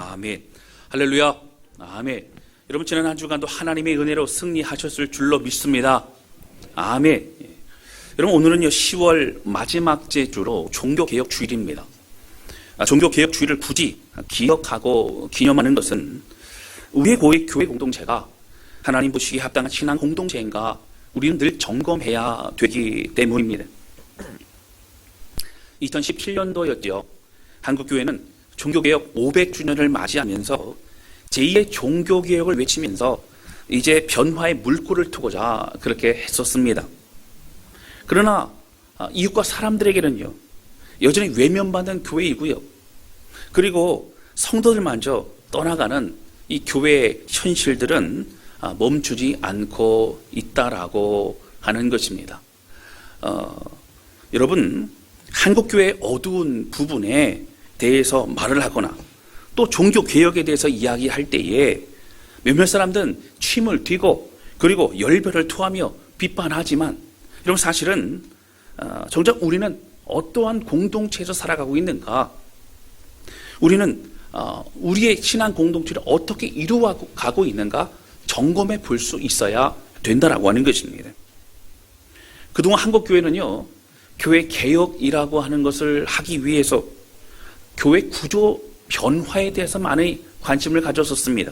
아멘. 할렐루야. 아멘. 여러분, 지난 한 주간도 하나님의 은혜로 승리하셨을 줄로 믿습니다. 아멘. 여러분, 오늘은요 10월 마지막 주로 종교개혁 주일입니다. 종교개혁 주일을 굳이 기억하고 기념하는 것은 우리의 교회 공동체가 하나님 보시기에 합당한 신앙 공동체인가 우리는 늘 점검해야 되기 때문입니다. 2017년도였죠. 한국교회는 종교개혁 500주년을 맞이하면서 제2의 종교개혁을 외치면서 이제 변화의 물꼬를 트고자 그렇게 했었습니다. 그러나 이웃과 사람들에게는요 여전히 외면받는 교회이고요, 그리고 성도들마저 떠나가는 이 교회의 현실들은 멈추지 않고 있다라고 하는 것입니다. 여러분, 한국교회의 어두운 부분에 대해서 말을 하거나 또 종교개혁에 대해서 이야기할 때에 몇몇 사람들은 침을 튀고 그리고 열변을 토하며 비판하지만, 여러분, 사실은 정작 우리는 어떠한 공동체에서 살아가고 있는가, 우리는 우리의 신앙 공동체를 어떻게 이루어가고 있는가 점검해 볼 수 있어야 된다라고 하는 것입니다. 그동안 한국교회는요 교회 개혁이라고 하는 것을 하기 위해서 교회 구조 변화에 대해서 많은 관심을 가졌었습니다.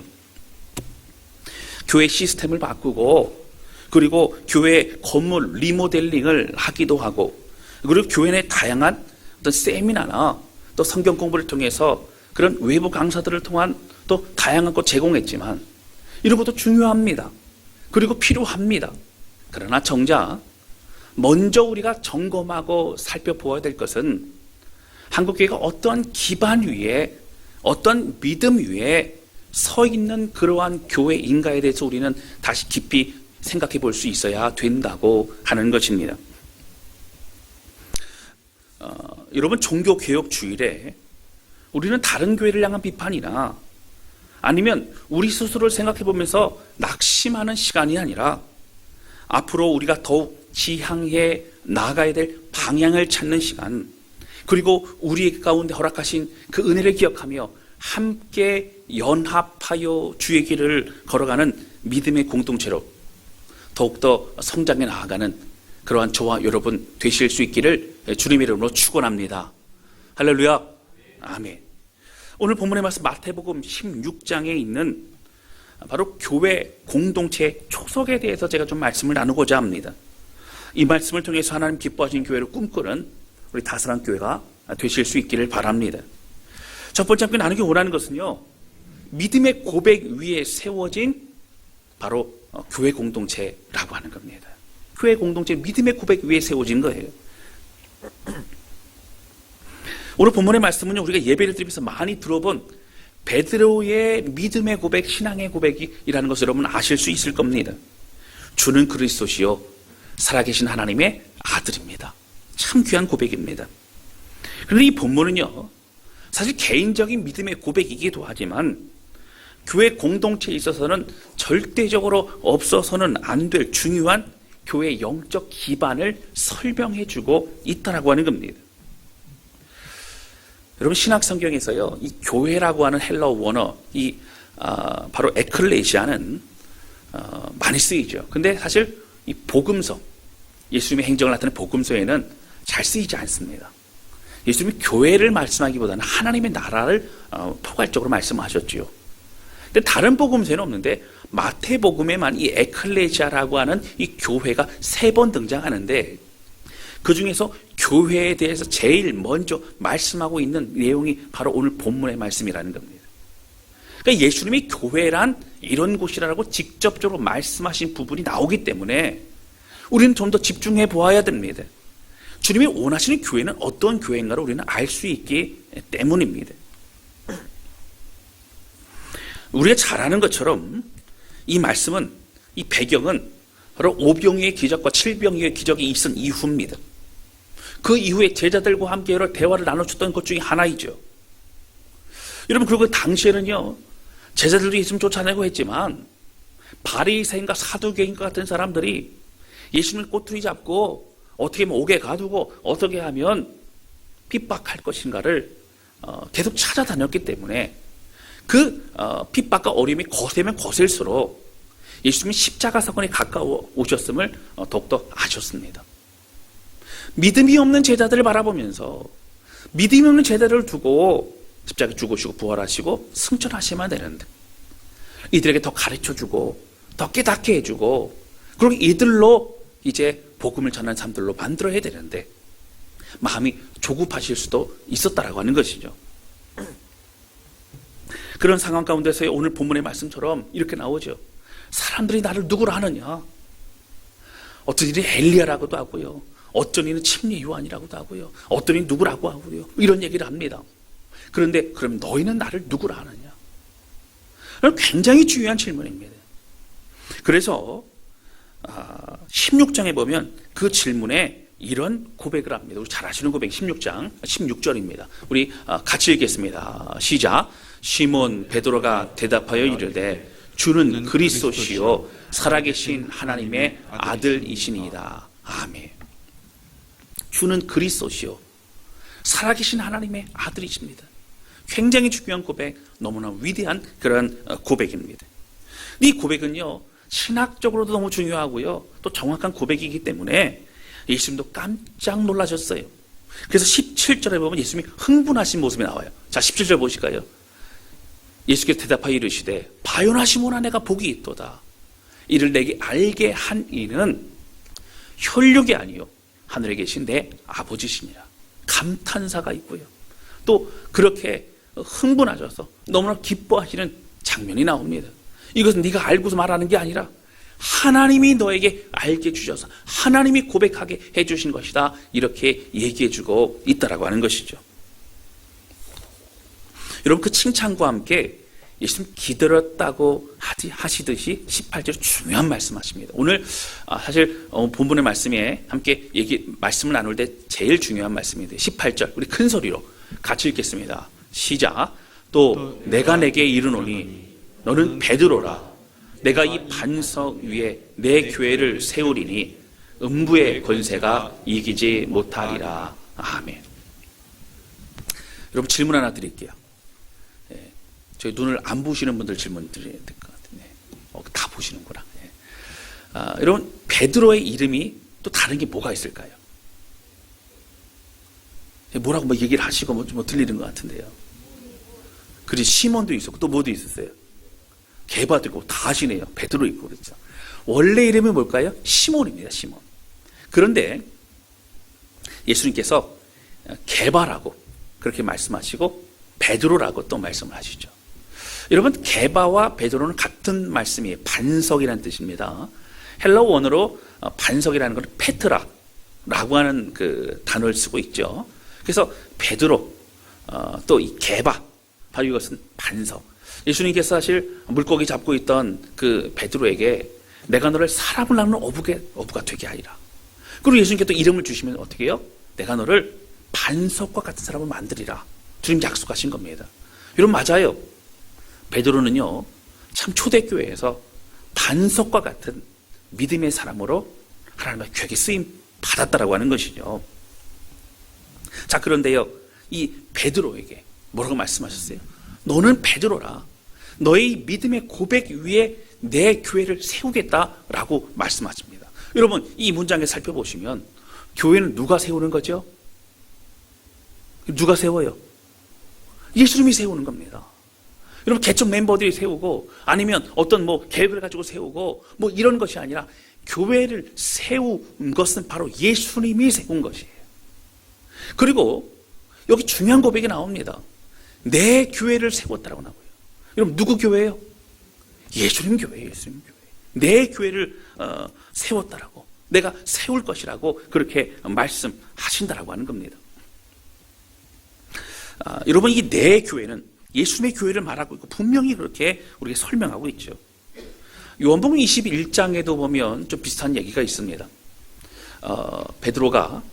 교회 시스템을 바꾸고, 그리고 교회 건물 리모델링을 하기도 하고, 그리고 교회 내 다양한 어떤 세미나나 또 성경 공부를 통해서 그런 외부 강사들을 통한 또 다양한 것 제공했지만, 이런 것도 중요합니다. 그리고 필요합니다. 그러나 정작 먼저 우리가 점검하고 살펴보아야 될 것은 한국교회가 어떠한 기반 위에, 어떤 믿음 위에 서 있는 그러한 교회인가에 대해서 우리는 다시 깊이 생각해 볼 수 있어야 된다고 하는 것입니다. 여러분, 종교개혁 주일에 우리는 다른 교회를 향한 비판이나 아니면 우리 스스로를 생각해 보면서 낙심하는 시간이 아니라 앞으로 우리가 더욱 지향해 나아가야 될 방향을 찾는 시간, 그리고 우리 가운데 허락하신 그 은혜를 기억하며 함께 연합하여 주의 길을 걸어가는 믿음의 공동체로 더욱더 성장해 나아가는 그러한 저와 여러분 되실 수 있기를 주님의 이름으로 축원합니다. 할렐루야. 아멘. 오늘 본문의 말씀 마태복음 16장에 있는 바로 교회 공동체 초석에 대해서 제가 좀 말씀을 나누고자 합니다. 이 말씀을 통해서 하나님 기뻐하시는 교회를 꿈꾸는 우리 다스란 교회가 되실 수 있기를 바랍니다. 첫 번째 함께 나누기 원하는 것은요, 믿음의 고백 위에 세워진 바로 교회 공동체라고 하는 겁니다. 교회 공동체, 믿음의 고백 위에 세워진 거예요. 오늘 본문의 말씀은요, 우리가 예배를 드리면서 많이 들어본 베드로의 믿음의 고백, 신앙의 고백이라는 것을 여러분 아실 수 있을 겁니다. 주는 그리스도시요 살아계신 하나님의 아들입니다. 참 귀한 고백입니다. 그런데 이 본문은요, 사실 개인적인 믿음의 고백이기도 하지만 교회 공동체에 있어서는 절대적으로 없어서는 안 될 중요한 교회의 영적 기반을 설명해주고 있다라고 하는 겁니다. 여러분, 신학 성경에서요, 이 교회라고 하는 헬라어 원어, 바로 에클레시아는 많이 쓰이죠. 근데 사실 이 복음서, 예수님의 행적을 나타내는 복음서에는 잘 쓰이지 않습니다. 예수님이 교회를 말씀하기보다는 하나님의 나라를 포괄적으로 말씀하셨지요. 근데 다른 복음서에는 없는데 마태복음에만 이 에클레시아라고 하는 이 교회가 3번 등장하는데, 그 중에서 교회에 대해서 제일 먼저 말씀하고 있는 내용이 바로 오늘 본문의 말씀이라는 겁니다. 그러니까 예수님이 교회란 이런 곳이라고 직접적으로 말씀하신 부분이 나오기 때문에 우리는 좀 더 집중해 보아야 됩니다. 주님이 원하시는 교회는 어떤 교회인가를 우리는 알 수 있기 때문입니다. 우리가 잘 아는 것처럼 이 말씀은, 이 배경은 바로 5병이의 기적과 7병이의 기적이 있은 이후입니다. 그 이후에 제자들과 함께 여러 대화를 나눠줬던 것 중에 하나이죠. 여러분, 그리고 당시에는요, 제자들도 예수님 쫓아내고 했지만 바리새인과 사두개인과 같은 사람들이 예수님을 꼬투리 잡고 어떻게 하면 옥에 가두고 어떻게 하면 핍박할 것인가를 계속 찾아다녔기 때문에 그 핍박과 어려움이 거세면 거셀수록 예수님이 십자가 사건에 가까워 오셨음을 더욱더 아셨습니다. 믿음이 없는 제자들을 바라보면서 믿음이 없는 제자들을 두고 십자가에 죽으시고 부활하시고 승천하시면 되는데 이들에게 더 가르쳐주고 더 깨닫게 해주고 그리고 이들로 이제 복음을 전하는 사람들로 만들어야 되는데 마음이 조급하실 수도 있었다라고 하는 것이죠. 그런 상황 가운데서의 오늘 본문의 말씀처럼 이렇게 나오죠. 사람들이 나를 누구라 하느냐. 어떤 이는 엘리야라고도 하고요. 어떤 이는 침례 요한이라고도 하고요. 어떤 이는 누구라고 하고요. 이런 얘기를 합니다. 그런데 그럼 너희는 나를 누구라 하느냐. 굉장히 중요한 질문입니다. 그래서 16장에 보면 그 질문에 이런 고백을 합니다. 우리 잘 아시는 고백 16장 16절입니다. 우리 같이 읽겠습니다. 시작. 시몬 베드로가 대답하여 이르되 주는 그리스도시요 살아계신 하나님의 아들이시니이다. 아멘. 주는 그리스도시요 살아계신 하나님의 아들이십니다. 굉장히 중요한 고백, 너무나 위대한 그런 고백입니다. 이 고백은요 신학적으로도 너무 중요하고요 또 정확한 고백이기 때문에 예수님도 깜짝 놀라셨어요. 그래서 17절에 보면 예수님이 흥분하신 모습이 나와요. 자 17절 보실까요? 예수께서 대답하여 이르시되 바요나 시몬아 내가 복이 있도다. 이를 내게 알게 한 이는 혈육이 아니요 하늘에 계신 내 아버지시니라. 감탄사가 있고요 또 그렇게 흥분하셔서 너무나 기뻐하시는 장면이 나옵니다. 이것은 네가 알고서 말하는 게 아니라 하나님이 너에게 알게 주셔서 하나님이 고백하게 해주신 것이다. 이렇게 얘기해주고 있다라고 하는 것이죠. 여러분 그 칭찬과 함께 예수님 기다렸다고 하시듯이 18절에 중요한 말씀하십니다. 오늘 사실 본문의 말씀에 함께 말씀을 나눌 때 제일 중요한 말씀인데 18절 우리 큰 소리로 같이 읽겠습니다. 시작. 또 내가 내게 이르노니 너는 베드로라. 내가 이 반석 위에 내 교회를 세우리니 음부의 권세가 이기지 못하리라. 아멘. 여러분 질문 하나 드릴게요. 저희 눈을 안 보시는 분들 질문 드려야 될 것 같은데 다 보시는구나. 여러분 베드로의 이름이 또 다른 게 뭐가 있을까요? 뭐라고 뭐 얘기를 하시고 뭐 들리는 것 같은데요. 그리고 시몬도 있었고 또 뭐도 있었어요? 게바도 있고 다 하시네요. 베드로 있고 그렇죠. 원래 이름이 뭘까요? 시몬입니다. 시몬. 그런데 예수님께서 게바라고 그렇게 말씀하시고 베드로라고 또 말씀을 하시죠. 여러분 게바와 베드로는 같은 말씀이에요. 반석이라는 뜻입니다. 헬라어 원어로 반석이라는 건 페트라라고 하는 그 단어를 쓰고 있죠. 그래서 베드로 또 이 게바 바로 이것은 반석. 예수님께서 사실 물고기 잡고 있던 그 베드로에게 내가 너를 사람을 낳는 어부가 되게 하리라. 그리고 예수님께 또 이름을 주시면 어떻게 해요? 내가 너를 반석과 같은 사람을 만들리라. 주님 약속하신 겁니다. 여러분 맞아요. 베드로는요 참 초대교회에서 반석과 같은 믿음의 사람으로 하나님의 귀하게 쓰임 받았다라고 하는 것이죠. 자 그런데요 이 베드로에게 뭐라고 말씀하셨어요? 너는 베드로라. 너의 믿음의 고백 위에 내 교회를 세우겠다라고 말씀하십니다. 여러분 이 문장에 살펴보시면 교회는 누가 세우는 거죠? 누가 세워요? 예수님이 세우는 겁니다. 여러분 개척 멤버들이 세우고 아니면 어떤 뭐 계획을 가지고 세우고 뭐 이런 것이 아니라 교회를 세운 것은 바로 예수님이 세운 것이에요. 그리고 여기 중요한 고백이 나옵니다. 내 교회를 세웠다라고 나와요. 여러분 누구 교회예요? 예수님 교회예요. 예수님 교회. 내 교회를 세웠다라고 내가 세울 것이라고 그렇게 말씀하신다라고 하는 겁니다. 여러분 이 내 교회는 예수님의 교회를 말하고 있고 분명히 그렇게 우리에게 설명하고 있죠. 요한복음 21장에도 보면 좀 비슷한 얘기가 있습니다. 베드로가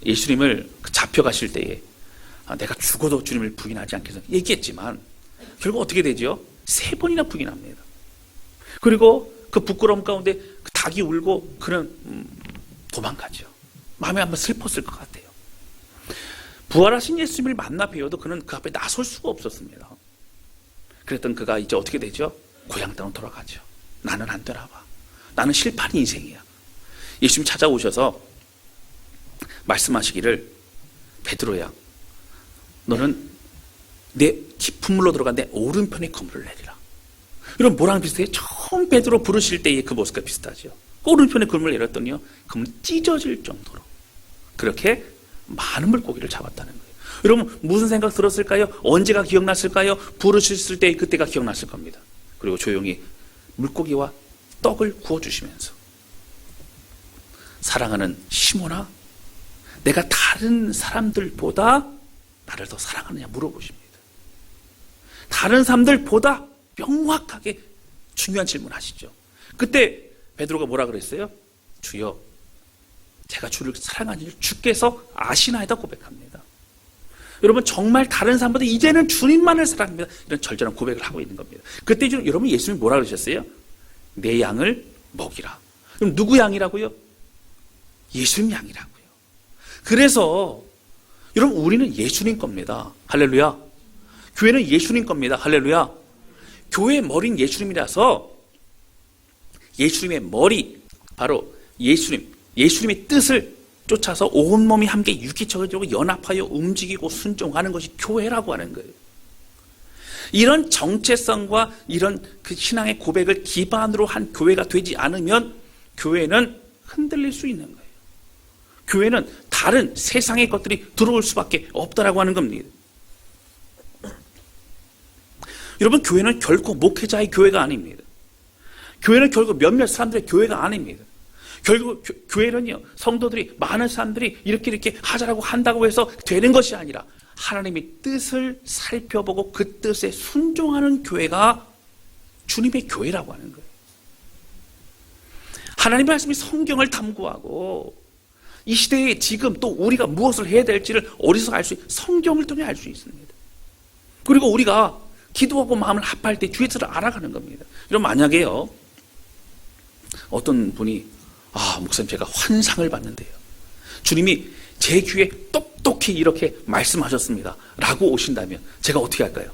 예수님을 잡혀가실 때에 내가 죽어도 주님을 부인하지 않겠다 얘기했지만 결국 어떻게 되죠? 3번이나 부인합니다. 그리고 그 부끄러움 가운데 그 닭이 울고 그는 도망가죠. 마음에 한번 슬펐을 것 같아요. 부활하신 예수님을 만나 뵈어도 그는 그 앞에 나설 수가 없었습니다. 그랬던 그가 이제 어떻게 되죠? 고향 땅으로 돌아가죠. 나는 안 되나 봐. 나는 실패한 인생이야. 예수님 찾아오셔서 말씀하시기를, 베드로야, 너는 내 깊은 물로 들어가 내 오른편에 그물을 내리라. 이런 뭐랑 비슷해요? 처음 베드로 부르실 때의 그 모습과 비슷하죠. 오른편에 그물을 내렸더니요, 그물이 찢어질 정도로 그렇게 많은 물고기를 잡았다는 거예요. 여러분 무슨 생각 들었을까요? 언제가 기억났을까요? 부르셨을 때 그때가 기억났을 겁니다. 그리고 조용히 물고기와 떡을 구워주시면서, 사랑하는 시몬아, 내가 다른 사람들보다 나를 더 사랑하느냐 물어보십니다. 다른 사람들보다 명확하게 중요한 질문 하시죠. 그때 베드로가 뭐라 그랬어요? 주여, 제가 주를 사랑하는 줄 주께서 아시나이다 고백합니다. 여러분 정말 다른 사람보다 이제는 주님만을 사랑합니다. 이런 절절한 고백을 하고 있는 겁니다. 그때 여러분 예수님이 뭐라 그러셨어요? 내 양을 먹이라. 그럼 누구 양이라고요? 예수님 양이라고요. 그래서 여러분 우리는 예수님 겁니다. 할렐루야. 교회는 예수님 겁니다. 할렐루야. 교회의 머리는 예수님이라서 예수님의 머리, 바로 예수님의 뜻을 쫓아서 온몸이 함께 유기적으로 연합하여 움직이고 순종하는 것이 교회라고 하는 거예요. 이런 정체성과 이런 그 신앙의 고백을 기반으로 한 교회가 되지 않으면 교회는 흔들릴 수 있는 거예요. 교회는 다른 세상의 것들이 들어올 수밖에 없다라고 하는 겁니다. 여러분 교회는 결코 목회자의 교회가 아닙니다. 교회는 결국 몇몇 사람들의 교회가 아닙니다. 결국 교회는요, 성도들이, 많은 사람들이 이렇게 하자라고 한다고 해서 되는 것이 아니라 하나님의 뜻을 살펴보고 그 뜻에 순종하는 교회가 주님의 교회라고 하는 거예요. 하나님의 말씀이 성경을 탐구하고 이 시대에 지금 또 우리가 무엇을 해야 될지를 어디서 알 수 있어요? 성경을 통해 알 수 있습니다. 그리고 우리가 기도하고 마음을 합할 때 주의 뜻을 알아가는 겁니다. 여러분 만약에요, 어떤 분이 목사님 제가 환상을 봤는데요, 주님이 제 귀에 똑똑히 이렇게 말씀하셨습니다 라고 오신다면 제가 어떻게 할까요?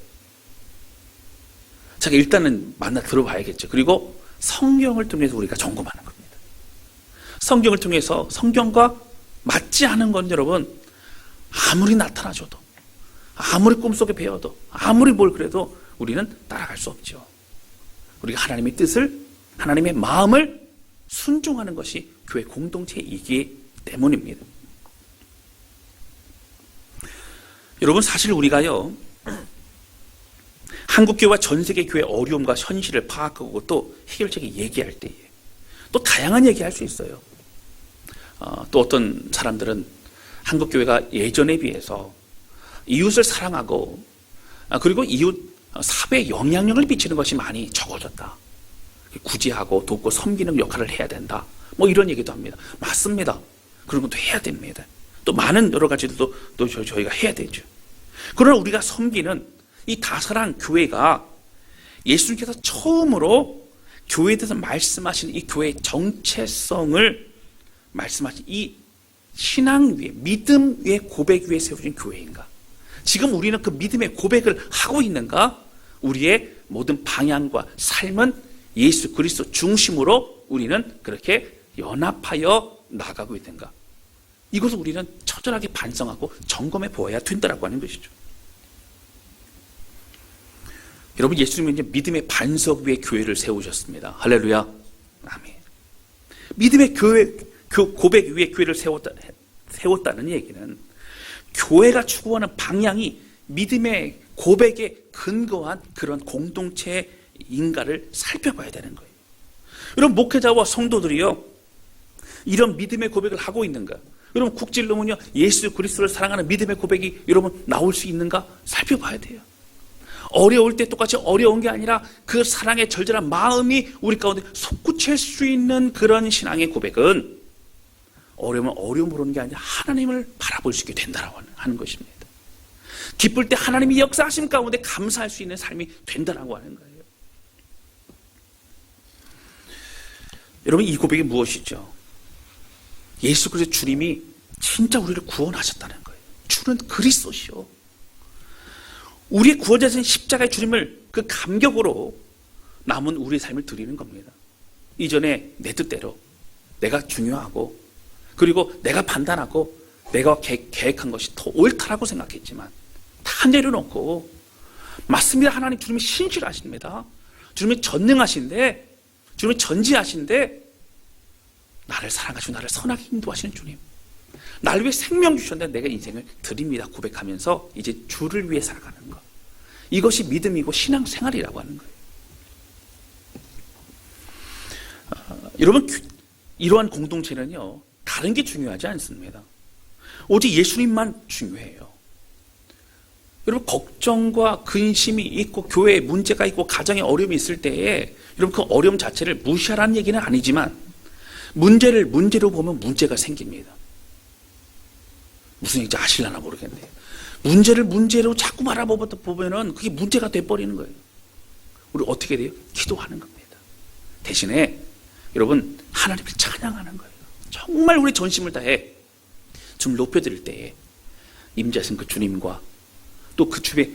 제가 일단은 만나 들어봐야겠죠. 그리고 성경을 통해서 우리가 점검하는 겁니다. 성경을 통해서 성경과 맞지 않은 건 여러분 아무리 나타나줘도, 아무리 꿈속에 배워도, 아무리 뭘 그래도 우리는 따라갈 수 없죠. 우리가 하나님의 뜻을, 하나님의 마음을 순종하는 것이 교회 공동체이기 때문입니다. 여러분 사실 우리가요, 한국교회와 전세계 교회의 어려움과 현실을 파악하고 또 해결책을 얘기할 때에 또 다양한 얘기할 수 있어요. 또 어떤 사람들은 한국교회가 예전에 비해서 이웃을 사랑하고 그리고 이웃 사회에 영향력을 미치는 것이 많이 적어졌다. 구제하고 돕고 섬기는 역할을 해야 된다. 뭐 이런 얘기도 합니다. 맞습니다. 그런 것도 해야 됩니다. 또 많은 여러 가지들도 또 저희가 해야 되죠. 그러나 우리가 섬기는 이 다사랑 교회가 예수님께서 처음으로 교회에 대해서 말씀하신 이 교회의 정체성을 말씀하신 이 신앙 위에, 믿음 위에, 고백 위에 세워진 교회인가? 지금 우리는 그 믿음의 고백을 하고 있는가? 우리의 모든 방향과 삶은 예수 그리스도 중심으로 우리는 그렇게 연합하여 나가고 있는가? 이것을 우리는 처절하게 반성하고 점검해 보아야 된다고 하는 것이죠. 여러분 예수님은 이제 믿음의 반석 위에 교회를 세우셨습니다. 할렐루야. 아멘. 믿음의 교회, 고백 위에 교회를 세웠다는 얘기는 교회가 추구하는 방향이 믿음의 고백에 근거한 그런 공동체인가를 살펴봐야 되는 거예요. 여러분 목회자와 성도들이요, 이런 믿음의 고백을 하고 있는가? 여러분 국질론은요, 예수 그리스도를 사랑하는 믿음의 고백이 여러분 나올 수 있는가 살펴봐야 돼요. 어려울 때 똑같이 어려운 게 아니라 그 사랑의 절절한 마음이 우리 가운데 솟구칠 수 있는 그런 신앙의 고백은 어려우면 어려움으로 오는 게 아니라 하나님을 바라볼 수 있게 된다라고 하는 것입니다. 기쁠 때 하나님이 역사하심 가운데 감사할 수 있는 삶이 된다라고 하는 거예요. 여러분 이 고백이 무엇이죠? 예수 그리스도 주님이 진짜 우리를 구원하셨다는 거예요. 주는 그리스도시요, 우리의 구원자신 십자가의 주님을 그 감격으로 남은 우리의 삶을 드리는 겁니다. 이전에 내 뜻대로 내가 중요하고 그리고 내가 판단하고 내가 계획한 것이 더 옳다라고 생각했지만 다 내려놓고 맞습니다. 하나님 주님이 신실하십니다. 주님이 전능하신데 주님이 전지하신데 나를 사랑하시고 나를 선하게 인도하시는 주님, 나를 위해 생명 주셨는데 내가 인생을 드립니다 고백하면서 이제 주를 위해 살아가는 것, 이것이 믿음이고 신앙생활이라고 하는 거예요. 여러분, 이러한 공동체는요 다른 게 중요하지 않습니다. 오직 예수님만 중요해요. 여러분, 걱정과 근심이 있고 교회에 문제가 있고 가정에 어려움이 있을 때에 여러분 그 어려움 자체를 무시하라는 얘기는 아니지만 문제를 문제로 보면 문제가 생깁니다. 무슨 얘기인지 아실려나 모르겠네요. 문제를 문제로 자꾸 바라보면은 그게 문제가 돼버리는 거예요. 우리 어떻게 돼요? 기도하는 겁니다. 대신에 여러분 하나님을 찬양하는 거예요. 정말 우리 전심을 다해 주님을 높여드릴 때에 임재하신 그 주님과 또 그 주에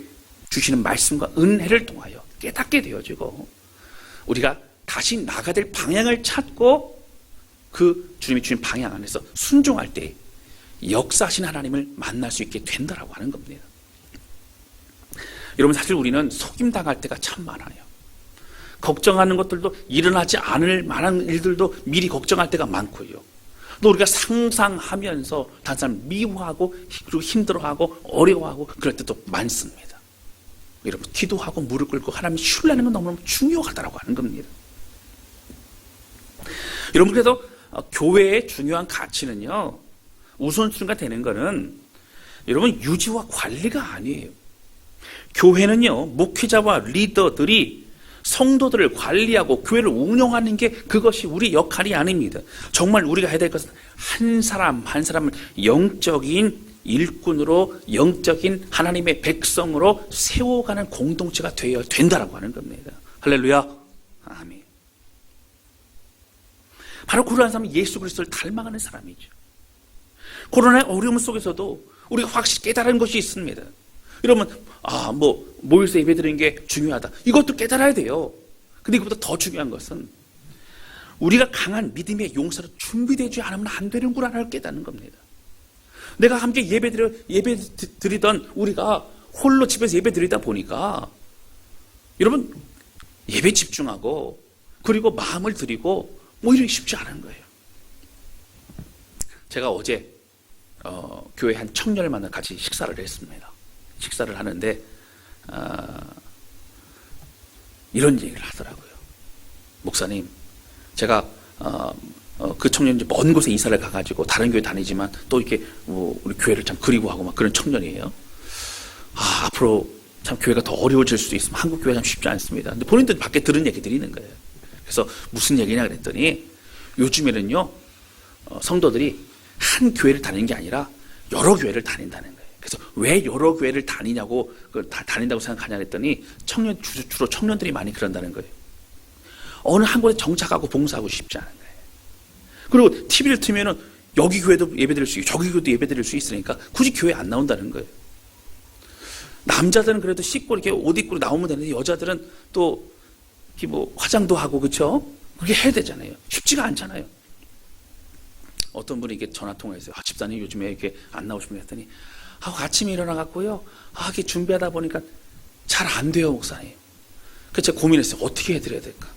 주시는 말씀과 은혜를 통하여 깨닫게 되어지고 우리가 다시 나가야 될 방향을 찾고 그 주님이 주신 방향 안에서 순종할 때 역사하신 하나님을 만날 수 있게 된다라고 하는 겁니다. 여러분, 사실 우리는 속임당할 때가 참 많아요. 걱정하는 것들도 일어나지 않을 만한 일들도 미리 걱정할 때가 많고요. 또 우리가 상상하면서 다른 사람 미워하고 그리고 힘들어하고 어려워하고 그럴 때도 많습니다. 여러분, 기도하고 무릎 꿇고 하나님 신뢰하는 건 너무너무 중요하다고 하는 겁니다. 여러분, 그래서 교회의 중요한 가치는요, 우선순위가 되는 것은 여러분 유지와 관리가 아니에요. 교회는요, 목회자와 리더들이 성도들을 관리하고 교회를 운영하는 게 그것이 우리 역할이 아닙니다. 정말 우리가 해야 될 것은 한 사람 한 사람을 영적인 일꾼으로 영적인 하나님의 백성으로 세워가는 공동체가 되어야 된다라고 하는 겁니다. 할렐루야. 아멘. 바로 그러한 사람은 예수 그리스도를 닮아가는 사람이죠. 코로나의 어려움 속에서도 우리가 확실히 깨달은 것이 있습니다. 여러분, 모여서 예배드리는 게 중요하다. 이것도 깨달아야 돼요. 근데 이것보다 더 중요한 것은 우리가 강한 믿음의 용사로 준비되지 않으면 안 되는구나를 깨닫는 겁니다. 내가 함께 예배드리던 우리가 홀로 집에서 예배드리다 보니까 여러분, 예배 집중하고 그리고 마음을 드리고 이러기 쉽지 않은 거예요. 제가 어제 교회 한 청년을 만나 같이 식사를 했습니다. 식사를 하는데 이런 얘기를 하더라고요. 목사님, 제가 그 청년이 먼 곳에 이사를 가가지고 다른 교회 다니지만 또 이렇게 우리 교회를 참 그리고 하고 막 그런 청년이에요. 앞으로 참 교회가 더 어려워질 수도 있으면 한국 교회가 참 쉽지 않습니다. 근데 본인들 밖에 들은 얘기들이 있는 거예요. 그래서 무슨 얘기냐 그랬더니 요즘에는요, 성도들이 한 교회를 다니는 게 아니라 여러 교회를 다닌다는 거예요. 그래서 왜 여러 교회를 다니냐고, 다닌다고 생각하냐 그랬더니 주로 청년들이 많이 그런다는 거예요. 어느 한 곳에 정착하고 봉사하고 싶지 않은 거예요. 그리고 TV를 틀면은 여기 교회도 예배드릴 수 있고 저기 교회도 예배드릴 수 있으니까 굳이 교회 안 나온다는 거예요. 남자들은 그래도 씻고 이렇게 옷 입고 나오면 되는데 여자들은 또 화장도 하고 그렇죠? 그렇게 해야 되잖아요. 쉽지가 않잖아요. 어떤 분이 이렇게 전화 통화했어요. 집사님 요즘에 이렇게 안 나오시면 했더니 아침에 일어나갖고요, 이렇게 준비하다 보니까 잘 안 돼요, 목사님. 그래서 제가 고민했어요. 어떻게 해드려야 될까?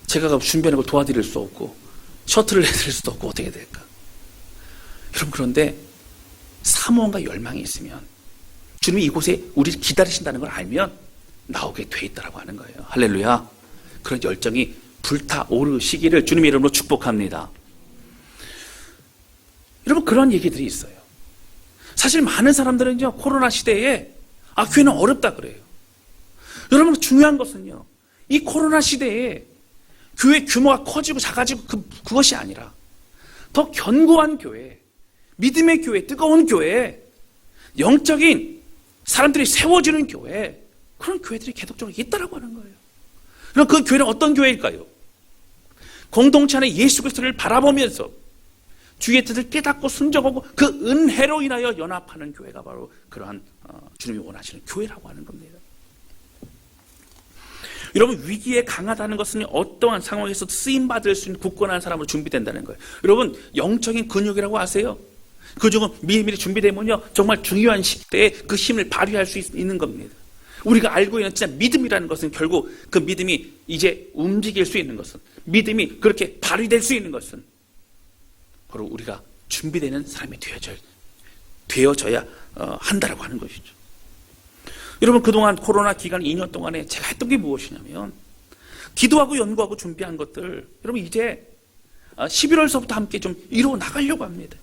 제가 준비하는 걸 도와드릴 수 없고 셔틀을 해드릴 수도 없고 어떻게 해야 될까? 여러분, 그런데 사모함과 열망이 있으면 주님이 이곳에 우리를 기다리신다는 걸 알면 나오게 돼 있다라고 하는 거예요. 할렐루야. 그런 열정이 불타오르시기를 주님의 이름으로 축복합니다. 여러분, 그런 얘기들이 있어요. 사실 많은 사람들은요, 코로나 시대에 교회는 어렵다 그래요. 여러분, 중요한 것은요, 이 코로나 시대에 교회 규모가 커지고 작아지고 그것이 아니라 더 견고한 교회, 믿음의 교회, 뜨거운 교회, 영적인 사람들이 세워지는 교회, 그런 교회들이 계속적으로 있다라고 하는 거예요. 그럼 그 교회는 어떤 교회일까요? 공동체 안에 예수 그리스도를 바라보면서 주의 뜻을 깨닫고 순종하고 그 은혜로 인하여 연합하는 교회가 바로 그러한 주님이 원하시는 교회라고 하는 겁니다. 여러분, 위기에 강하다는 것은 어떠한 상황에서도 쓰임받을 수 있는 굳건한 사람으로 준비된다는 거예요. 여러분, 영적인 근육이라고 아세요? 그중은 미리미리 준비되면요, 정말 중요한 시대에 그 힘을 발휘할 수 있는 겁니다. 우리가 알고 있는 진짜 믿음이라는 것은 결국 그 믿음이 이제 움직일 수 있는 것은, 믿음이 그렇게 발휘될 수 있는 것은 바로 우리가 준비되는 사람이 되어져야 한다라고 하는 것이죠. 여러분, 그동안 코로나 기간 2년 동안에 제가 했던 게 무엇이냐면 기도하고 연구하고 준비한 것들, 여러분 이제 11월서부터 함께 좀 이루어 나가려고 합니다.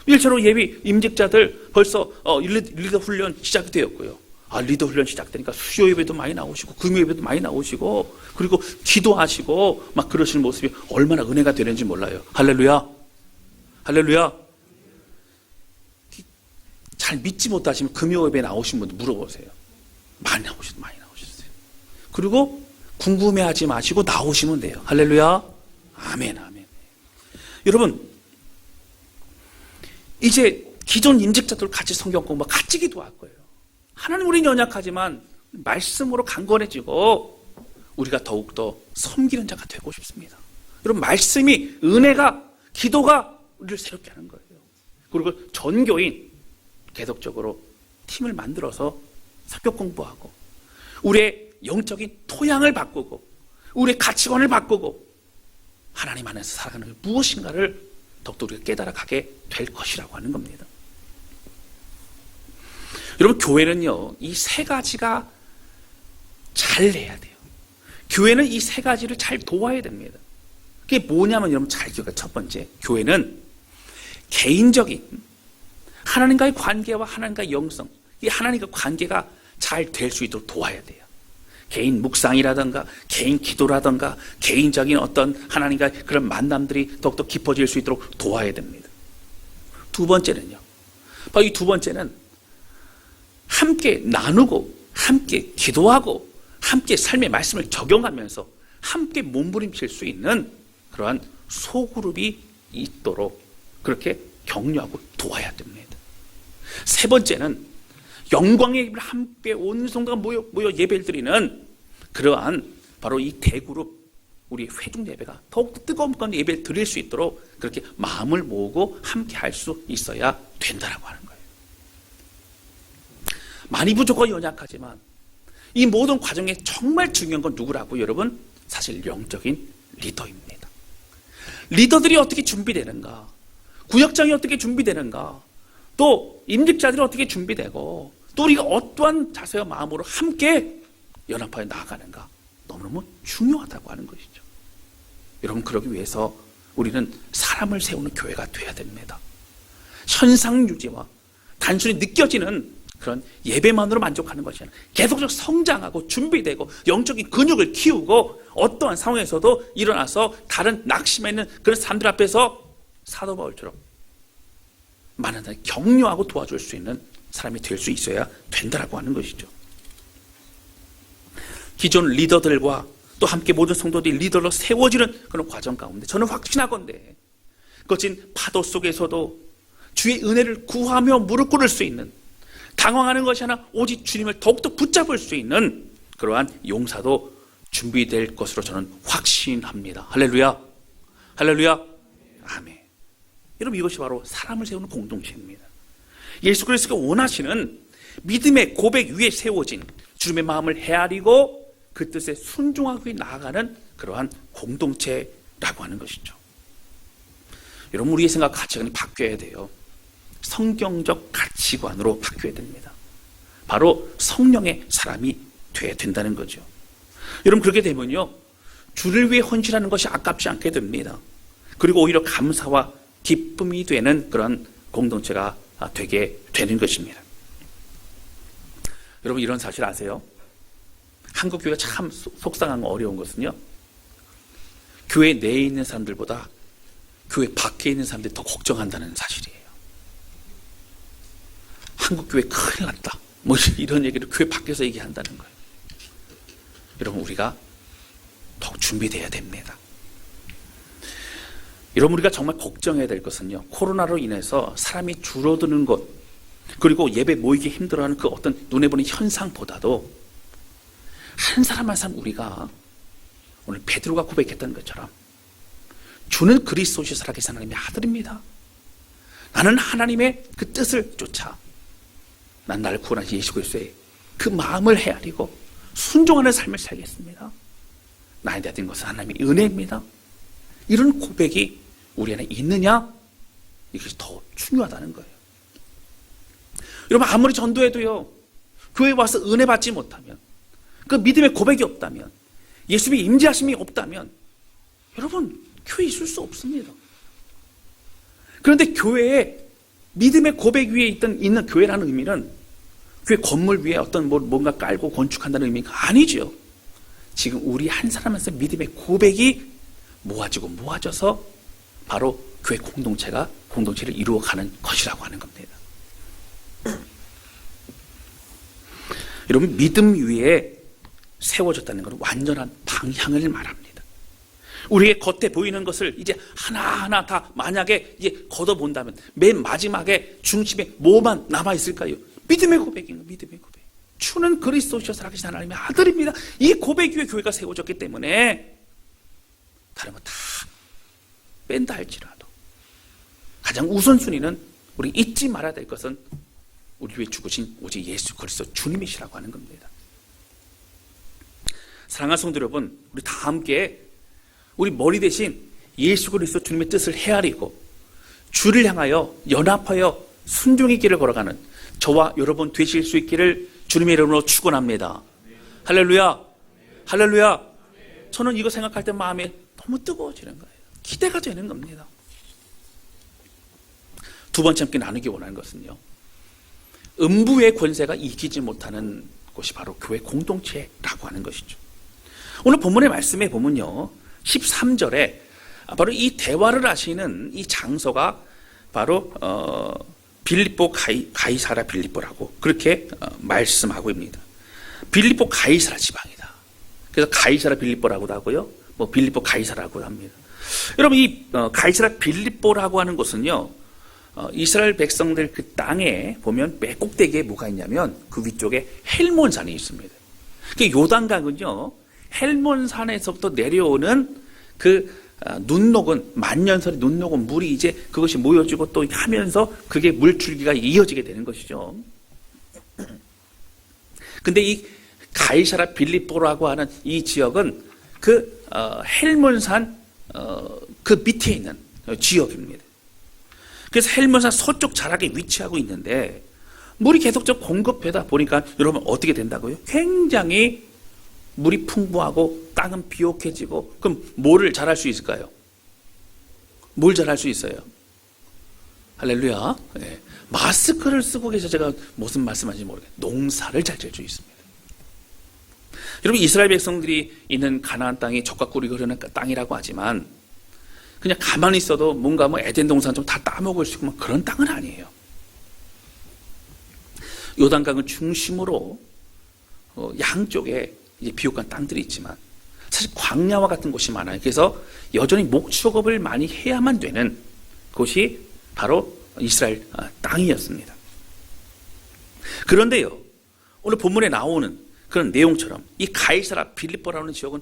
일차로 예비 임직자들 벌써 리더 훈련 시작이 되었고요. 리더 훈련 시작되니까 수요 예배도 많이 나오시고 금요 예배도 많이 나오시고 그리고 기도하시고 막 그러시는 모습이 얼마나 은혜가 되는지 몰라요. 할렐루야. 할렐루야. 잘 믿지 못하시면 금요 예배 나오신 분들 물어보세요. 많이 나오셨어요. 그리고 궁금해하지 마시고 나오시면 돼요. 할렐루야. 아멘, 아멘. 여러분, 이제 기존 임직자들 같이 성경 공부 같이 기도할 거예요. 하나님, 우리는 연약하지만 말씀으로 강건해지고 우리가 더욱더 섬기는 자가 되고 싶습니다. 여러분, 말씀이, 은혜가, 기도가 우리를 새롭게 하는 거예요. 그리고 전교인 계속적으로 팀을 만들어서 성경 공부하고 우리의 영적인 토양을 바꾸고 우리의 가치관을 바꾸고 하나님 안에서 살아가는 게 무엇인가를 더욱더 우리가 깨달아가게 될 것이라고 하는 겁니다. 여러분, 교회는요, 이 세 가지가 잘 돼야 돼요. 교회는 이 세 가지를 잘 도와야 됩니다. 그게 뭐냐면, 여러분 잘 기억해. 첫 번째, 교회는 개인적인 하나님과의 관계와 하나님과의 영성, 이 하나님과 관계가 잘 될 수 있도록 도와야 돼요. 개인 묵상이라든가 개인 기도라든가 개인적인 어떤 하나님과의 그런 만남들이 더욱더 깊어질 수 있도록 도와야 됩니다. 두 번째는요, 바로 이 두 번째는 함께 나누고 함께 기도하고 함께 삶의 말씀을 적용하면서 함께 몸부림칠 수 있는 그러한 소그룹이 있도록 그렇게 격려하고 도와야 됩니다. 세 번째는 영광의 예배를 함께 온 성도가 모여 예배를 드리는 그러한 바로 이 대그룹, 우리 회중 예배가 더욱 뜨거운 가운데 예배를 드릴 수 있도록 그렇게 마음을 모으고 함께 할 수 있어야 된다라고 하는 거예요. 많이 부족하고 연약하지만 이 모든 과정에 정말 중요한 건 누구라고? 여러분, 사실 영적인 리더입니다. 리더들이 어떻게 준비되는가, 구역장이 어떻게 준비되는가, 또 임직자들이 어떻게 준비되고 또 우리가 어떠한 자세와 마음으로 함께 연합하여 나아가는가, 너무너무 중요하다고 하는 것이죠. 여러분, 그러기 위해서 우리는 사람을 세우는 교회가 되어야 됩니다. 현상 유지와 단순히 느껴지는 그런 예배만으로 만족하는 것이 아니라 계속적으로 성장하고 준비되고 영적인 근육을 키우고 어떠한 상황에서도 일어나서 다른 낙심해 있는 그런 사람들 앞에서 사도 바울처럼 많은 사람을 격려하고 도와줄 수 있는 사람이 될 수 있어야 된다라고 하는 것이죠. 기존 리더들과 또 함께 모든 성도들이 리더로 세워지는 그런 과정 가운데 저는 확신하건대 거친 파도 속에서도 주의 은혜를 구하며 무릎 꿇을 수 있는, 당황하는 것이 아니라 오직 주님을 더욱더 붙잡을 수 있는 그러한 용사도 준비될 것으로 저는 확신합니다. 할렐루야. 할렐루야. 아멘. 여러분, 이것이 바로 사람을 세우는 공동체입니다. 예수 그리스도가 원하시는 믿음의 고백 위에 세워진 주님의 마음을 헤아리고 그 뜻에 순종하고 나아가는 그러한 공동체라고 하는 것이죠. 여러분, 우리의 생각 가치관이 바뀌어야 돼요. 성경적 가치관으로 바뀌어야 됩니다. 바로 성령의 사람이 돼야 된다는 거죠. 여러분, 그렇게 되면요, 주를 위해 헌신하는 것이 아깝지 않게 됩니다. 그리고 오히려 감사와 기쁨이 되는 그런 공동체가 되게 되는 것입니다. 여러분, 이런 사실 아세요? 한국 교회가 참 속상한 어려운 것은요, 교회 내에 있는 사람들보다 교회 밖에 있는 사람들이 더 걱정한다는 사실이에요. 한국 교회 큰일 났다, 뭐 이런 얘기를 교회 밖에서 얘기한다는 거예요. 여러분, 우리가 더욱 준비되어야 됩니다. 여러분, 우리가 정말 걱정해야 될 것은요, 코로나로 인해서 사람이 줄어드는 것, 그리고 예배 모이기 힘들어하는 그 어떤 눈에 보는 현상보다도 한 사람 한 사람 우리가 오늘 베드로가 고백했던 것처럼 주는 그리스도시 살아계신 하나님의 아들입니다. 나는 하나님의 그 뜻을 쫓아 난 나를 구원하신 예수 그리스도의 그 마음을 헤아리고 순종하는 삶을 살겠습니다. 나에 대한 것은 하나님의 은혜입니다. 이런 고백이 우리 안에 있느냐? 이것이 더 중요하다는 거예요. 여러분, 아무리 전도해도요, 교회에 와서 은혜 받지 못하면, 그 믿음의 고백이 없다면, 예수님의 임재하심이 없다면, 여러분, 교회에 있을 수 없습니다. 그런데 교회에 믿음의 고백 위에 있는 교회라는 의미는 교회 건물 위에 어떤 뭔가 깔고 건축한다는 의미가 아니죠. 지금 우리 한 사람 한 사람 믿음의 고백이 모아져서 바로 교회 공동체를 이루어가는 것이라고 하는 겁니다. 여러분, 믿음 위에 세워졌다는 것은 완전한 방향을 말합니다. 우리의 겉에 보이는 것을 이제 하나하나 다 만약에 이제 걷어본다면 맨 마지막에 중심에 뭐만 남아있을까요? 믿음의 고백입니다. 믿음의 고백. 주는 그리스도시여 살아계신 하나님의 아들입니다. 이 고백 위에 교회가 세워졌기 때문에 다른 거 다 뺀다 할지라도 가장 우선순위는 우리 잊지 말아야 될 것은 우리 위해 죽으신 오직 예수 그리스도 주님이시라고 하는 겁니다. 사랑하는 성도 여러분, 우리 다 함께 우리 머리 대신 예수 그리스도 주님의 뜻을 헤아리고 주를 향하여 연합하여 순종의 길을 걸어가는 저와 여러분 되실 수 있기를 주님의 이름으로 축원합니다. 할렐루야, 할렐루야. 저는 이거 생각할 때 마음이 너무 뜨거워지는 거예요. 기대가 되는 겁니다. 두 번째 함께 나누기 원하는 것은요, 음부의 권세가 이기지 못하는 곳이 바로 교회 공동체라고 하는 것이죠. 오늘 본문의 말씀에 보면요, 13절에 바로 이 대화를 하시는 이 장소가 바로 빌립보 가이사라 빌립보라고 그렇게 말씀하고 있습니다. 빌립보 가이사라 지방이다. 그래서 가이사라 빌립보라고도 하고요, 빌립보 가이사라고 합니다. 여러분, 이 가이사라 빌립보라고 하는 곳은요, 이스라엘 백성들 그 땅에 보면 맨 꼭대기에 뭐가 있냐면 그 위쪽에 헬몬산이 있습니다. 그 요단강은요, 헬몬산에서부터 내려오는 그 눈 녹은 만년설의 눈 녹은 물이 이제 그것이 모여지고 또 하면서 그게 물줄기가 이어지게 되는 것이죠. 근데 이 가이사라 빌립보라고 하는 이 지역은 그 헬몬산 그 밑에 있는 지역입니다. 그래서 헬몬산 서쪽 자락에 위치하고 있는데 물이 계속적으로 공급되다 보니까 여러분 어떻게 된다고요? 굉장히 물이 풍부하고 땅은 비옥해지고, 그럼 뭐를 잘할 수 있을까요? 뭘 잘할 수 있어요? 할렐루야. 네. 마스크를 쓰고 계셔서 제가 무슨 말씀하는지 모르겠어요. 농사를 잘 지을 수 있습니다. 여러분, 이스라엘 백성들이 있는 가나안 땅이 젖과 꿀이 흐르는 땅이라고 하지만 그냥 가만히 있어도 뭔가 에덴 동산 좀 다 따먹을 수 있고 그런 땅은 아니에요. 요단강을 중심으로 양쪽에 이제 비옥한 땅들이 있지만 사실 광야와 같은 곳이 많아요. 그래서 여전히 목축업을 많이 해야만 되는 곳이 바로 이스라엘 땅이었습니다. 그런데요, 오늘 본문에 나오는 그런 내용처럼 이 가이사라 빌립보라는 지역은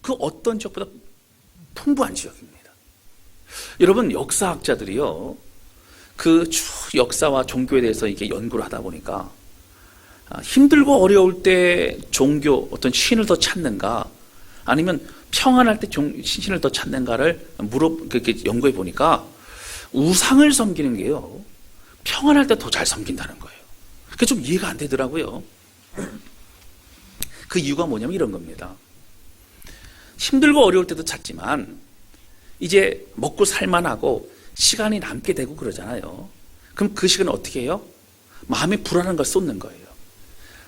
그 어떤 지역보다 풍부한 지역입니다. 여러분, 역사학자들이요, 그 쭉 역사와 종교에 대해서 이게 연구를 하다 보니까 힘들고 어려울 때 종교 어떤 신을 더 찾는가, 아니면 평안할 때 신을 더 찾는가를 그렇게 연구해 보니까 우상을 섬기는 게요, 평안할 때 더 잘 섬긴다는 거예요. 그게 좀 이해가 안 되더라고요. 그 이유가 뭐냐면 이런 겁니다. 힘들고 어려울 때도 찾지만 이제 먹고 살만하고 시간이 남게 되고 그러잖아요. 그럼 그 시간은 어떻게 해요? 마음에 불안한 걸 쏟는 거예요.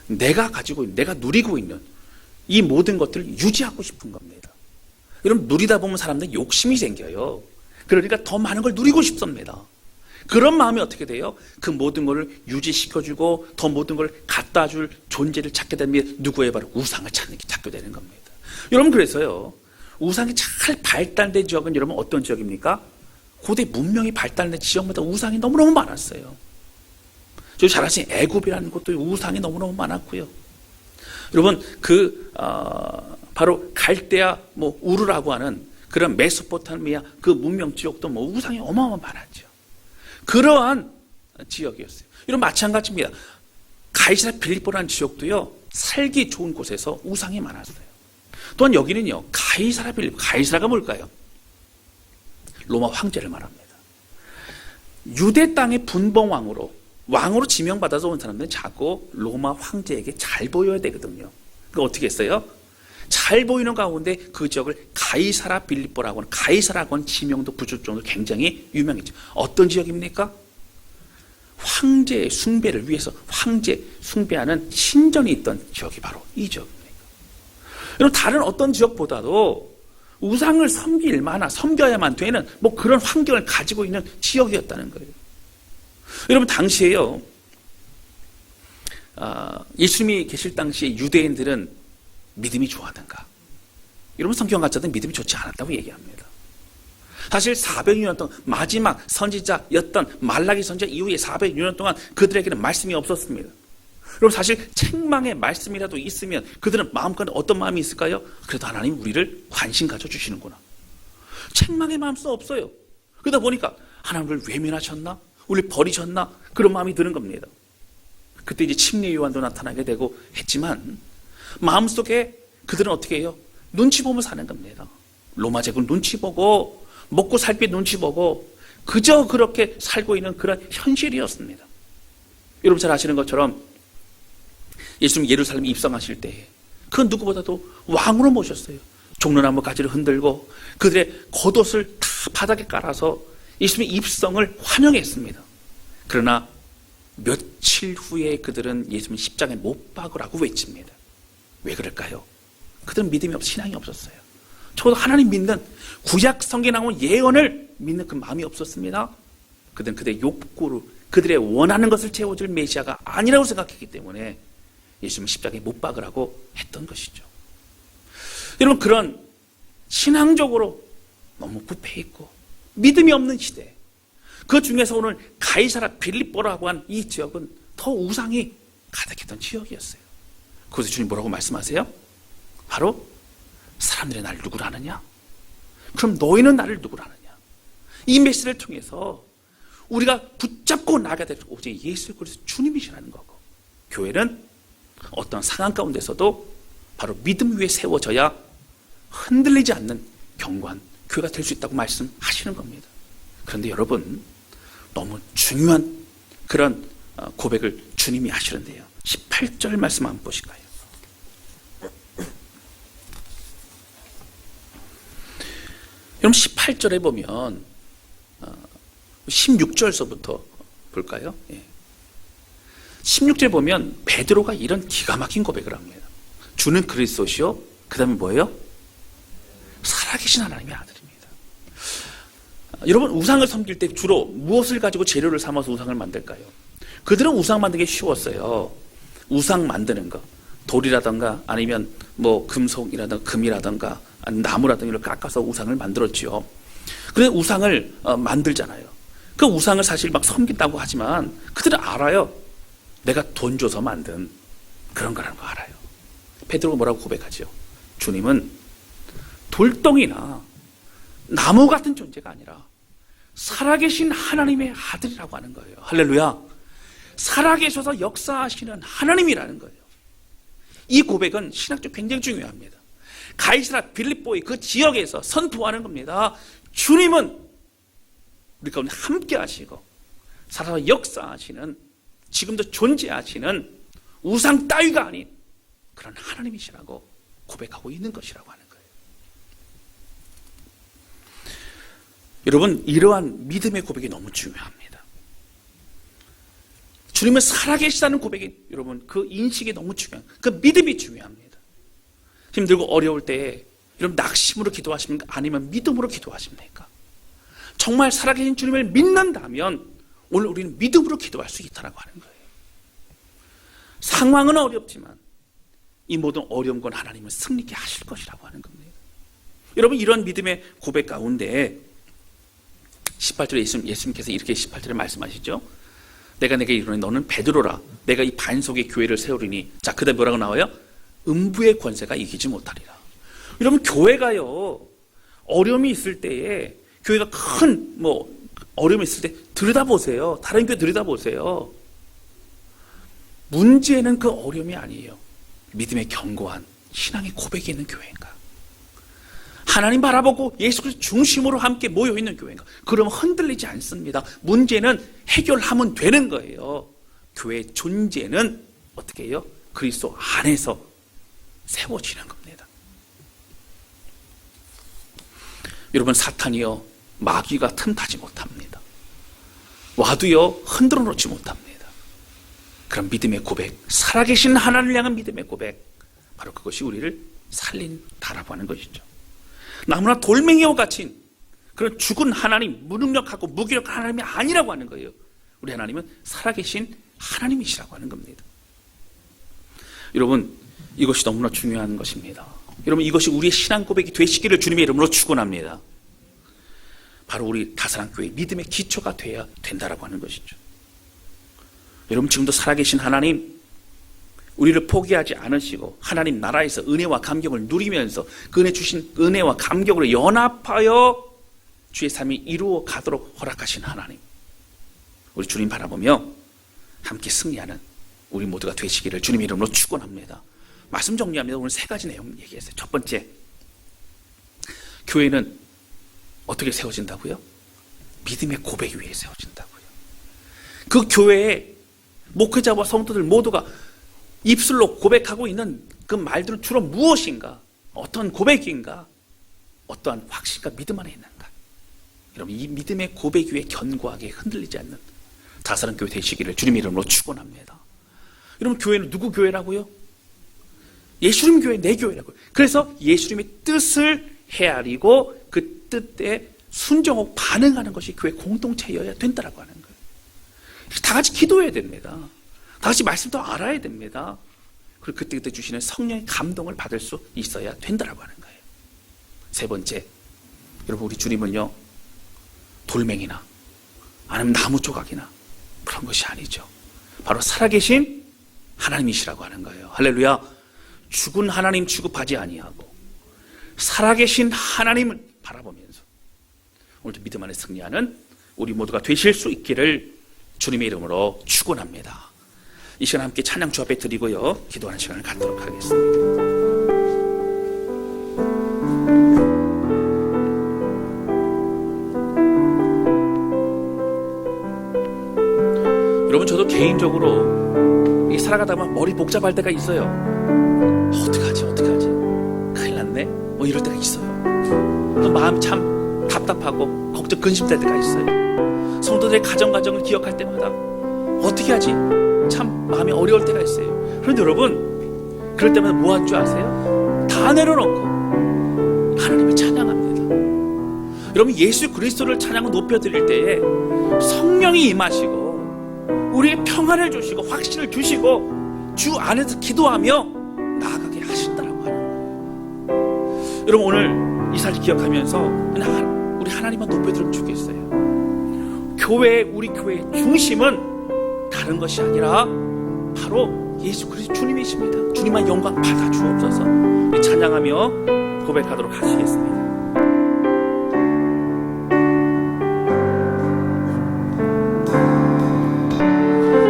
내가 가지고 있는, 내가 누리고 있는 이 모든 것들을 유지하고 싶은 겁니다. 여러분, 누리다 보면 사람들 욕심이 생겨요. 그러니까 더 많은 걸 누리고 싶습니다. 그런 마음이 어떻게 돼요? 그 모든 것을 유지시켜주고 더 모든 걸 갖다 줄 존재를 찾게 되면 누구의 바로 우상을 찾게 되는 겁니다. 여러분, 그래서요, 우상이 잘 발달된 지역은 여러분 어떤 지역입니까? 고대 문명이 발달된 지역마다 우상이 너무너무 많았어요. 저 잘 아시는 애굽이라는 곳도 우상이 너무너무 많았고요. 여러분 바로 갈대아 우르라고 하는 그런 메소포타미아 그 문명 지역도 우상이 어마어마하게 많았죠. 그러한 지역이었어요. 여러분 마찬가지입니다. 가이사라 빌립보라는 지역도요, 살기 좋은 곳에서 우상이 많았어요. 또한 여기는요, 가이사라 빌립보, 가이사라가 뭘까요? 로마 황제를 말합니다. 유대 땅의 분봉왕으로 지명받아서 온 사람들은 자꾸 로마 황제에게 잘 보여야 되거든요. 그러니까 어떻게 했어요? 잘 보이는 가운데 그 지역을 가이사라 빌립보라고 하는, 가이사라고 하는 지명도 붙을 정도로 굉장히 유명했죠. 어떤 지역입니까? 황제의 숭배를 위해서 황제 숭배하는 신전이 있던 지역이 바로 이 지역입니다. 여러분 다른 어떤 지역보다도 우상을 섬겨야만 되는 그런 환경을 가지고 있는 지역이었다는 거예요. 여러분 당시에요, 예수님이 계실 당시에 유대인들은 믿음이 좋아하던가? 여러분 성경학자들은 믿음이 좋지 않았다고 얘기합니다. 사실 400년 동안 마지막 선지자였던 말라기 선지자 이후에 400년 동안 그들에게는 말씀이 없었습니다. 여러분 사실 책망의 말씀이라도 있으면 그들은 마음가운데 어떤 마음이 있을까요? 그래도 하나님 우리를 관심 가져주시는구나. 책망의 마음도 없어요. 그러다 보니까 하나님을 외면하셨나? 우리를 버리셨나? 그런 마음이 드는 겁니다. 그때 이제 침례 요한도 나타나게 되고 했지만 마음속에 그들은 어떻게 해요? 눈치 보면 사는 겁니다. 로마 제국 눈치 보고 먹고 살기 눈치 보고 그저 그렇게 살고 있는 그런 현실이었습니다. 여러분 잘 아시는 것처럼 예수님 예루살렘에 입성하실 때 그 누구보다도 왕으로 모셨어요. 종려나무 가지를 흔들고 그들의 겉옷을 다 바닥에 깔아서 예수님의 입성을 환영했습니다. 그러나 며칠 후에 그들은 예수님 십자가에 못 박으라고 외칩니다. 왜 그럴까요? 그들은 믿음이 신앙이 없었어요. 적어도 하나님 믿는 구약 성경에 나온 예언을 믿는 그 마음이 없었습니다. 그들은 그들의 욕구로 그들의 원하는 것을 채워줄 메시아가 아니라고 생각했기 때문에 예수님 십자가에 못 박으라고 했던 것이죠. 여러분 그런 신앙적으로 너무 부패했고 믿음이 없는 시대, 그 중에서 오늘 가이사라 빌립보라고 한 이 지역은 더 우상이 가득했던 지역이었어요. 그래서 주님 뭐라고 말씀하세요? 바로 사람들이 나를 누구로 아느냐? 그럼 너희는 나를 누구로 아느냐? 이 메시지를 통해서 우리가 붙잡고 나가야 될 오직 예수 그리스도 주님이시라는 거고, 교회는 어떤 상황 가운데서도 바로 믿음 위에 세워져야 흔들리지 않는 견고한 교회가 될 수 있다고 말씀하시는 겁니다. 그런데 여러분 너무 중요한 그런 고백을 주님이 하시는데요. 18절 말씀 한번 보실까요? 여러분 18절에 보면 16절서부터 볼까요? 16절에 보면 베드로가 이런 기가 막힌 고백을 합니다. 주는 그리스도시요, 그 다음에 뭐예요? 살아계신 하나님의 아들입니다. 여러분 우상을 섬길 때 주로 무엇을 가지고 재료를 삼아서 우상을 만들까요? 그들은 우상 만들기 쉬웠어요. 우상 만드는 거, 돌이라던가 아니면 금속이라던가 금이라던가 나무라든가 이걸 깎아서 우상을 만들었죠. 그래서 우상을 만들잖아요. 그 우상을 사실 막 섬긴다고 하지만 그들은 알아요. 내가 돈 줘서 만든 그런 거라는 거 알아요. 베드로가 뭐라고 고백하죠? 주님은 돌덩이나 나무 같은 존재가 아니라 살아계신 하나님의 아들이라고 하는 거예요. 할렐루야. 살아계셔서 역사하시는 하나님이라는 거예요. 이 고백은 신학적으로 굉장히 중요합니다. 가이사라 빌립보의 그 지역에서 선포하는 겁니다. 주님은 우리 가운데 함께 하시고 살아서 역사하시는, 지금도 존재하시는 우상 따위가 아닌 그런 하나님이시라고 고백하고 있는 것이라고 하는 거예요. 여러분 이러한 믿음의 고백이 너무 중요합니다. 주님은 살아계시다는 고백이, 여러분 그 인식이 너무 중요한, 그 믿음이 중요합니다. 힘들고 어려울 때 여러분 낙심으로 기도하십니까? 아니면 믿음으로 기도하십니까? 정말 살아계신 주님을 믿는다면 오늘 우리는 믿음으로 기도할 수 있다고 하는 거예요. 상황은 어렵지만 이 모든 어려운 건 하나님은 승리케 하실 것이라고 하는 겁니다. 여러분 이런 믿음의 고백 가운데 18절에 예수님께서 이렇게 18절에 말씀하시죠. 내가 내게 이르노니 너는 베드로라. 내가 이 반석의 교회를 세우리니. 자, 그다음에 뭐라고 나와요? 음부의 권세가 이기지 못하리라. 여러분, 교회가요, 어려움이 있을 때에, 교회가 큰 어려움이 있을 때 들여다보세요. 다른 교회 들여다보세요. 문제는 그 어려움이 아니에요. 믿음의 견고한 신앙의 고백이 있는 교회인가? 하나님 바라보고 예수 그리스도 중심으로 함께 모여있는 교회인가? 그러면 흔들리지 않습니다. 문제는 해결하면 되는 거예요. 교회의 존재는 어떻게 해요? 그리스도 안에서 세워지는 겁니다. 여러분, 사탄이요, 마귀가 틈타지 못합니다. 와도요, 흔들어 놓지 못합니다. 그런 믿음의 고백, 살아계신 하나님을 향한 믿음의 고백, 바로 그것이 우리를 살린다라고 하는 것이죠. 너무나 돌멩이와 같은 그런 죽은 하나님, 무능력하고 무기력한 하나님이 아니라고 하는 거예요. 우리 하나님은 살아계신 하나님이시라고 하는 겁니다. 여러분, 이것이 너무나 중요한 것입니다. 여러분, 이것이 우리의 신앙 고백이 되시기를 주님의 이름으로 축원합니다. 바로 우리 다사랑교회 믿음의 기초가 돼야 된다라고 하는 것이죠. 여러분, 지금도 살아계신 하나님, 우리를 포기하지 않으시고 하나님 나라에서 은혜와 감격을 누리면서 그 은혜 주신 은혜와 감격으로 연합하여 주의 삶이 이루어 가도록 허락하신 하나님, 우리 주님 바라보며 함께 승리하는 우리 모두가 되시기를 주님의 이름으로 축원합니다. 말씀 정리합니다. 오늘 세 가지 내용 얘기했어요. 첫 번째, 교회는 어떻게 세워진다고요? 믿음의 고백 위에 세워진다고요. 그 교회에 목회자와 성도들 모두가 입술로 고백하고 있는 그 말들은 주로 무엇인가? 어떤 고백인가? 어떠한 확신과 믿음 안에 있는가? 여러분, 이 믿음의 고백 위에 견고하게 흔들리지 않는 다사랑 교회 되시기를 주님의 이름으로 축원합니다. 여러분, 교회는 누구 교회라고요? 예수님 교회, 내 교회라고요. 그래서 예수님의 뜻을 헤아리고 그 뜻에 순종하고 반응하는 것이 교회 공동체여야 된다라고 하는 거예요. 다 같이 기도해야 됩니다. 다 같이 말씀도 알아야 됩니다. 그리고 그때 주시는 성령의 감동을 받을 수 있어야 된다라고 하는 거예요. 세 번째, 여러분, 우리 주님은요, 돌멩이나 아니면 나무 조각이나 그런 것이 아니죠. 바로 살아계신 하나님이시라고 하는 거예요. 할렐루야. 죽은 하나님 취급하지 아니하고 살아계신 하나님을 바라보면서 오늘도 믿음 안에 승리하는 우리 모두가 되실 수 있기를 주님의 이름으로 축원합니다. 이 시간 함께 찬양 주 앞에 드리고요, 기도하는 시간을 갖도록 하겠습니다. 여러분, 저도 개인적으로 살아가다 보면 머리 복잡할 때가 있어요. 어떡하지 큰일 났네 이럴 때가 있어요. 마음이 참 답답하고 걱정 근심될 때가 있어요. 성도들의 가정을 기억할 때마다 어떻게 하지 참 마음이 어려울 때가 있어요. 그런데 여러분, 그럴 때마다 뭐 할 줄 아세요? 다 내려놓고 하나님을 찬양합니다. 여러분, 예수 그리스도를 찬양하고 높여드릴 때에 성령이 임하시고 우리의 평안을 주시고 확신을 주시고 주 안에서 기도하며 나아가게 하신다라고 하는 거예요. 여러분, 오늘 이 사실 기억하면서 우리 하나님만 높여드리면 좋겠어요. 우리 교회의 중심은 다른 것이 아니라 바로 예수 그리스도 주님이십니다. 주님만 영광 받아 주옵소서. 우리 찬양하며 고백하도록 하시겠습니다.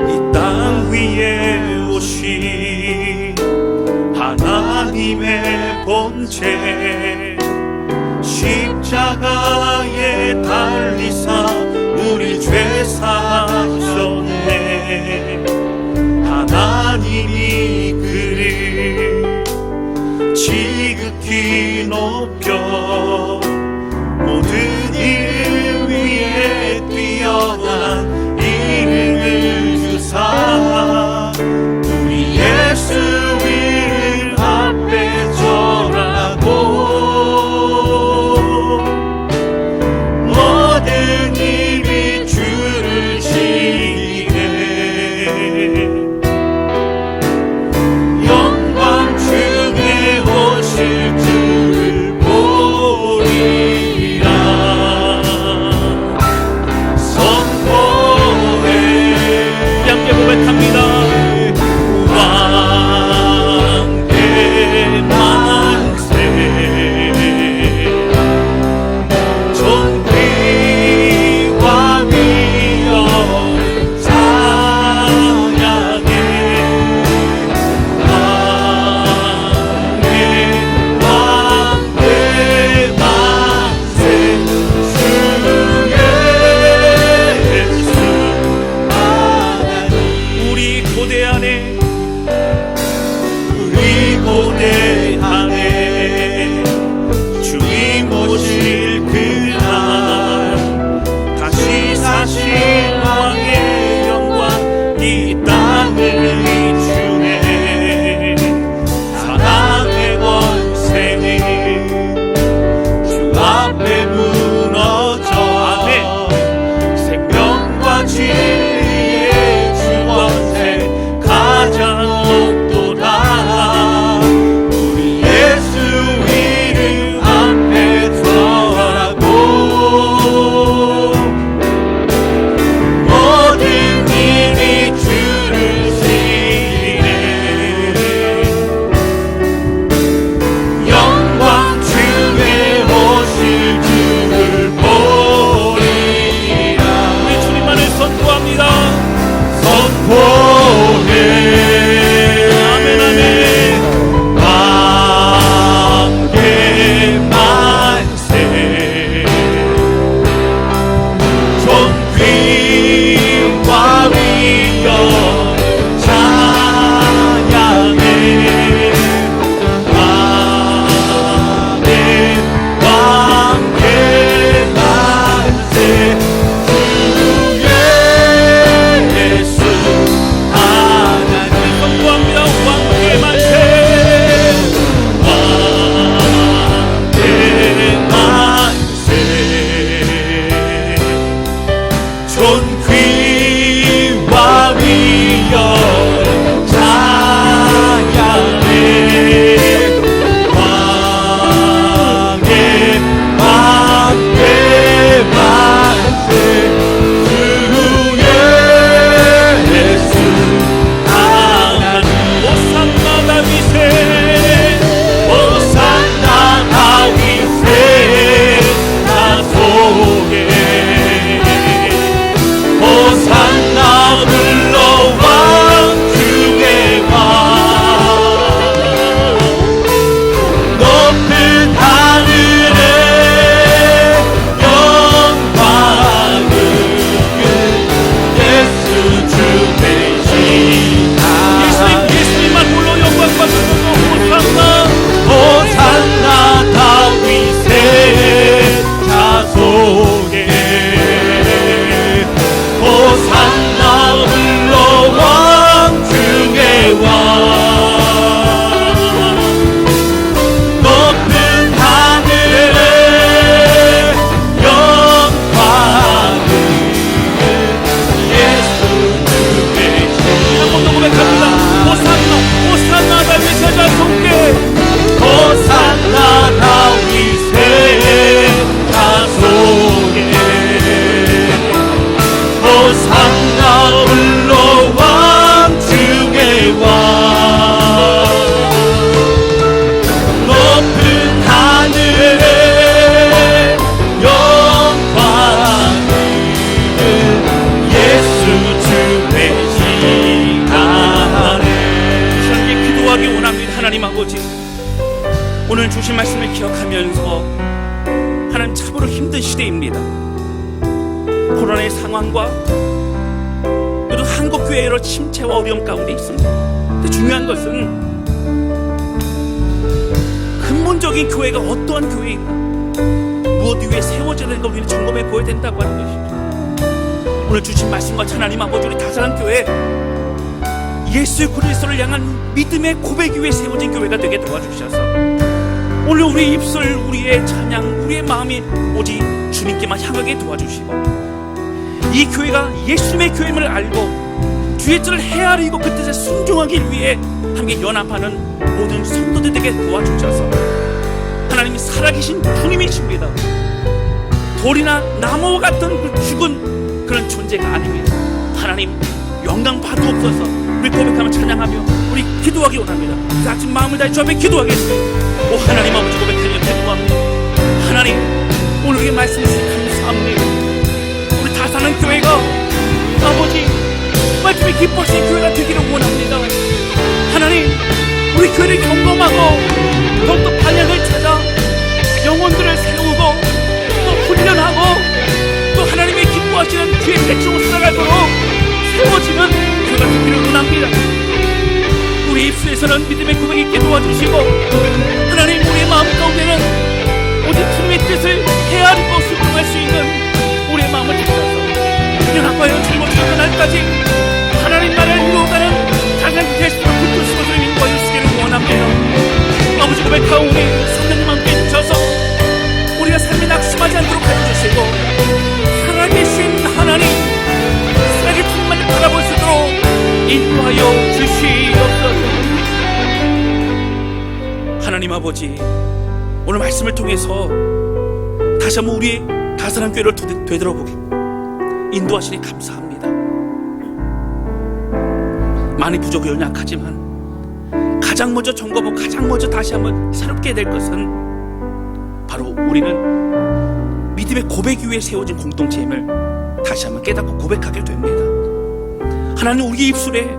이 땅 위에 오신 하나님의 본체, 십자가에 달리사 우리 죄 사하셨네. 하나님이 그를 지극히 높여 모든 이름 위에 뛰어난 이름을 주사 우리 예수 이름 앞에 절하고 모든 입이 주를 시기에 영광 중에 오실 주를 보리. 살면서 하나님 참으로 힘든 시대입니다. 코로나의 상황과 그리고 한국교회 여러 침체와 어려움 가운데 있습니다. 근데 중요한 것은 근본적인 교회가 어떠한 교회인가, 무엇 위에 세워져야 되는 것 우리는 점검해 보아야 된다고 하는 것이죠. 오늘 주신 말씀과 하나님 아버지, 우리 다사랑 교회 예수 그리스도를 향한 믿음의 고백 위에 세워진 교회가 되게 도와주셔서 오늘 우리의 입술, 우리의 찬양, 우리의 마음이 오직 주님께만 향하게 도와주시고, 이 교회가 예수님의 교회임을 알고 주의 뜻을 헤아리고 그 뜻에 순종하기 위해 함께 연합하는 모든 성도들 되게 도와주셔서 하나님이 살아계신 주님이십니다. 돌이나 나무와 같은 그 죽은 그런 존재가 아닙니다. 하나님 영광 받으옵소서. 우리 고백하며 찬양하며 우리 기도하기 원합니다. 같이 마음을 다해 주 앞에 기도하겠습니다. 오 하나님 아버지, 고백하며 기도합니다. 하나님 오늘 우리의 말씀 주셔서 감사합니다. 우리 다사는 교회가 아버지 말씀이 기뻐하시는 교회가 되기를 원합니다. 하나님 우리 교회를 경험하고 더욱더 반향을 찾아 영혼들을 세우고 또 훈련하고 또 하나님의 기뻐하시는 주의 백성으로 살아가도록 세워지는 교회가 되기를 원합니다. 우리 입술에서는 믿음의 고백이 있게 도와주시고, 하나님 우리의 마음 가운데는 오직 주님의 뜻을 헤아리고 순종할 수 있는 우리의 마음을 주셔서 연합하여 즐거워지는 날까지 하나님 나라를 이루어가는 가장 대수로 붙드시고 주님 인도하여 주시기를 원합니다. 아버지 고백하오니 성령님 함께 해주셔서 우리가 삶에 낙심하지 않도록 해주시고, 살아계신 하나님 살아계 충만히 바라볼 수 있도록 인도하여 주시옵소서. 하나님 아버지, 오늘 말씀을 통해서 다시 한번 우리 다사랑 교회를 되돌아보게 인도하시니 감사합니다. 많이 부족해 연약하지만 가장 먼저 점검하고 가장 먼저 다시 한번 새롭게 될 것은 바로 우리는 믿음의 고백 위에 세워진 공동체임을 다시 한번 깨닫고 고백하게 됩니다. 하나님 우리 입술에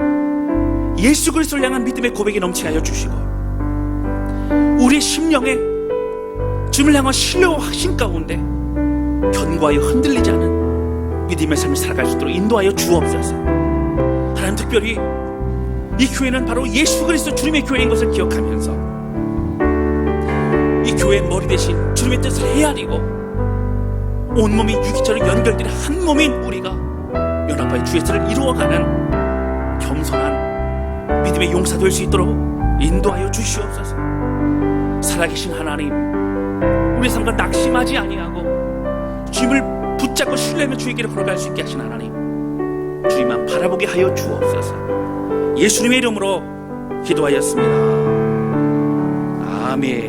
예수 그리스도를 향한 믿음의 고백이 넘치게 하여 주시고, 우리의 심령에 주님을 향한 신뢰와 확신 가운데 견고하여 흔들리지 않은 믿음의 삶을 살아갈 수 있도록 인도하여 주옵소서. 하나님 특별히 이 교회는 바로 예수 그리스도 주님의 교회인 것을 기억하면서 이 교회의 머리 대신 주님의 뜻을 헤아리고 온몸이 유기처럼 연결된 한 몸인 우리가 연합하여 주의 뜻을 이루어가는 겸손한 믿음의 용사 될 수 있도록 인도하여 주시옵소서. 살아계신 하나님, 우리 삶과 낙심하지 아니하고 주님을 붙잡고 신뢰하며 주의 길을 걸어갈 수 있게 하신 하나님, 주님만 바라보게 하여 주옵소서. 예수님의 이름으로 기도하였습니다. 아멘.